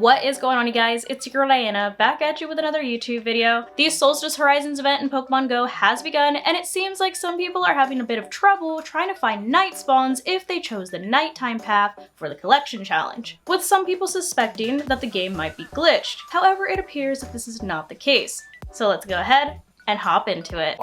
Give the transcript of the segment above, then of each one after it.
What is going on, you guys? It's your girl Diana, back at you with another YouTube video. The Solstice Horizons event in Pokemon Go has begun, and it seems like some people are having a bit of trouble trying to find night spawns if they chose the nighttime path for the collection challenge, with some people suspecting that the game might be glitched. However, it appears that this is not the case. So let's go ahead and hop into it.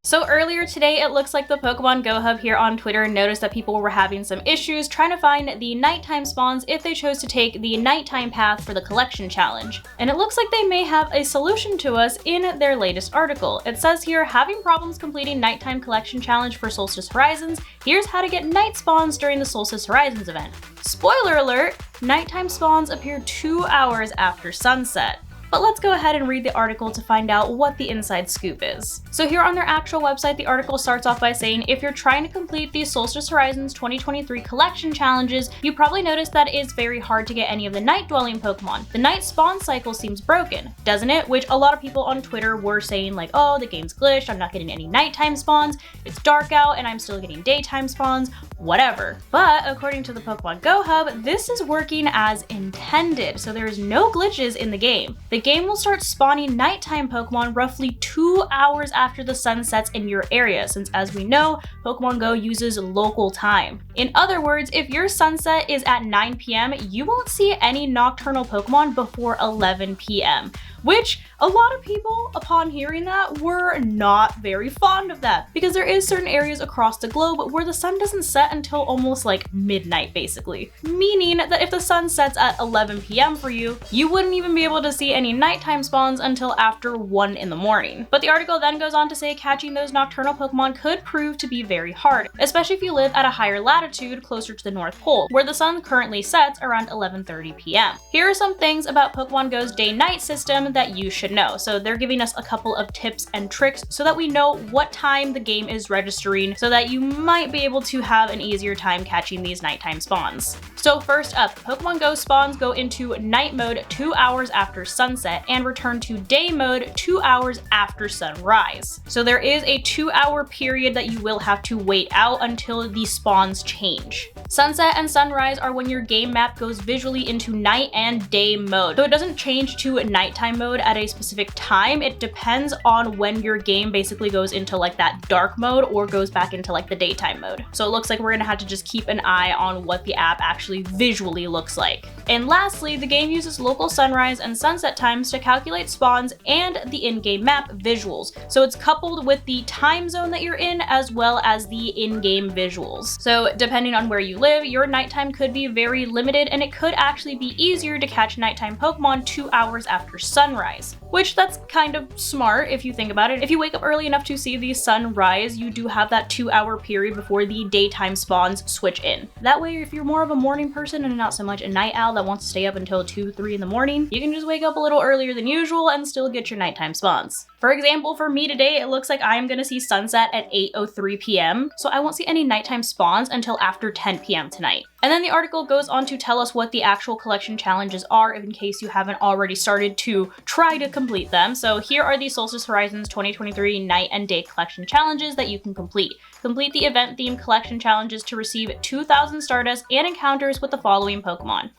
So earlier today, it looks like the Pokemon Go Hub here on Twitter noticed that people were having some issues trying to find the nighttime spawns if they chose to take the nighttime path for the collection challenge. And it looks like they may have a solution to us in their latest article. It says here, having problems completing nighttime collection challenge for Solstice Horizons, here's how to get night spawns during the Solstice Horizons event. Spoiler alert, nighttime spawns appear 2 hours after sunset. But let's go ahead and read the article to find out what the inside scoop is. So here on their actual website, the article starts off by saying, if you're trying to complete the Solstice Horizons 2023 collection challenges, you probably noticed that it is very hard to get any of the night-dwelling Pokemon. The night spawn cycle seems broken, doesn't it? Which a lot of people on Twitter were saying like, oh, the game's glitched, I'm not getting any nighttime spawns, it's dark out and I'm still getting daytime spawns, whatever. But according to the Pokemon Go Hub, this is working as intended, so there's no glitches in the game. The game will start spawning nighttime Pokemon roughly 2 hours after the sun sets in your area, since as we know, Pokemon Go uses local time. In other words, if your sunset is at 9 p.m., you won't see any nocturnal Pokemon before 11 p.m. Which a lot of people, upon hearing that, were not very fond of that, because there is certain areas across the globe where the sun doesn't set until almost like midnight, basically. Meaning that if the sun sets at 11 p.m. for you, you wouldn't even be able to see any nighttime spawns until after 1 in the morning. But the article then goes on to say catching those nocturnal Pokemon could prove to be very hard, especially if you live at a higher latitude closer to the North Pole, where the sun currently sets around 11:30 p.m. Here are some things about Pokemon Go's day-night system that you should know. So they're giving us a couple of tips and tricks so that we know what time the game is registering, so that you might be able to have an easier time catching these nighttime spawns. So first up, Pokemon Go spawns go into night mode 2 hours after sunset and return to day mode 2 hours after sunrise. So there is a 2-hour period that you will have to wait out until the spawns change. Sunset and sunrise are when your game map goes visually into night and day mode. So it doesn't change to nighttime mode at a specific time. It depends on when your game basically goes into like that dark mode or goes back into like the daytime mode. So it looks like we're gonna have to just keep an eye on what the app actually visually looks like. And lastly, the game uses local sunrise and sunset times to calculate spawns and the in-game map visuals. So it's coupled with the time zone that you're in as well as the in-game visuals. So depending on where you live, your nighttime could be very limited, and it could actually be easier to catch nighttime Pokemon 2 hours after sunrise. Which that's kind of smart if you think about it. If you wake up early enough to see the sun rise, you do have that 2-hour period before the daytime spawns switch in. That way, if you're more of a morning person and not so much a night owl that wants to stay up until 2, 3 in the morning, you can just wake up a little earlier than usual and still get your nighttime spawns. For example, for me today, it looks like I'm gonna see sunset at 8:03 p.m. So I won't see any nighttime spawns until after 10 p.m. tonight. And then the article goes on to tell us what the actual collection challenges are in case you haven't already started to try to complete them. So here are the Solstice Horizons 2023 night and day collection challenges that you can complete. Complete the event-themed collection challenges to receive 2,000 Stardust and encounters with the following Pokemon.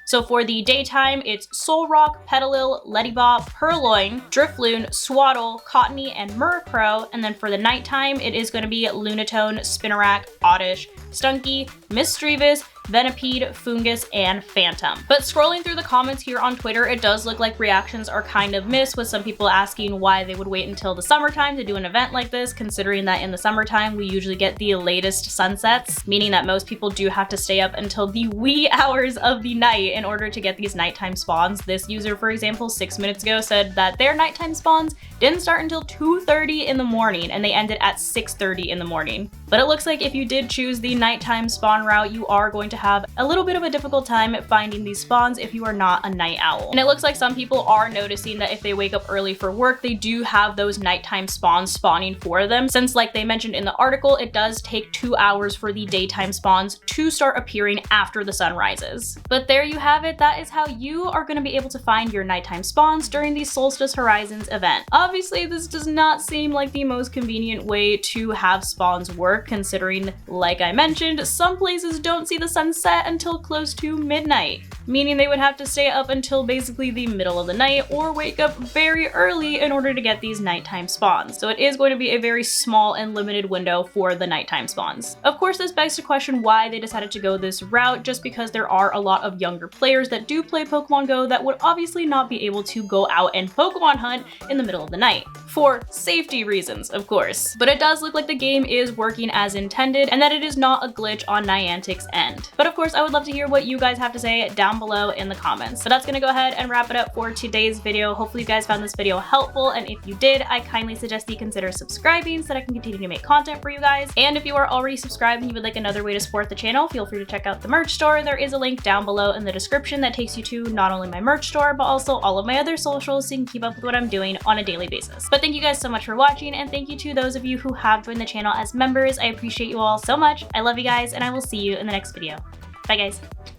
So for the daytime, it's Solrock, Petalil, Ledybop, Purloin, Drifloon, Swaddle, Cottony, and Murkrow. And then for the nighttime, it is going to be Lunatone, Spinarak, Oddish, Stunky, Misdreavus, Venipede, Fungus, and Phantom. But scrolling through the comments here on Twitter, it does look like reactions are kind of mixed, with some people asking why they would wait until the summertime to do an event like this, considering that in the summertime we usually get the latest sunsets, meaning that most people do have to stay up until the wee hours of the night in order to get these nighttime spawns. This user, for example, 6 minutes ago said that their nighttime spawns didn't start until 2:30 in the morning and they ended at 6:30 in the morning. But it looks like if you did choose the nighttime spawn route, you are going to to have a little bit of a difficult time finding these spawns if you are not a night owl. And it looks like some people are noticing that if they wake up early for work, they do have those nighttime spawns spawning for them, since like they mentioned in the article, it does take 2 hours for the daytime spawns to start appearing after the sun rises. But there you have it. That is how you are going to be able to find your nighttime spawns during the Solstice Horizons event. Obviously, this does not seem like the most convenient way to have spawns work, considering, like I mentioned, some places don't see the sun set until close to midnight, meaning they would have to stay up until basically the middle of the night or wake up very early in order to get these nighttime spawns. So it is going to be a very small and limited window for the nighttime spawns. Of course, this begs to question why they decided to go this route, just because there are a lot of younger players that do play Pokemon Go that would obviously not be able to go out and Pokemon hunt in the middle of the night. For safety reasons, of course. But it does look like the game is working as intended and that it is not a glitch on Niantic's end. But of course, I would love to hear what you guys have to say down below in the comments. So that's gonna go ahead and wrap it up for today's video. Hopefully you guys found this video helpful, and if you did, I kindly suggest that you consider subscribing so that I can continue to make content for you guys. And if you are already subscribed and you would like another way to support the channel, feel free to check out the merch store. There is a link down below in the description that takes you to not only my merch store, but also all of my other socials so you can keep up with what I'm doing on a daily basis. But thank you guys so much for watching, and thank you to those of you who have joined the channel as members. I appreciate you all so much. I love you guys, and I will see you in the next video. Bye guys.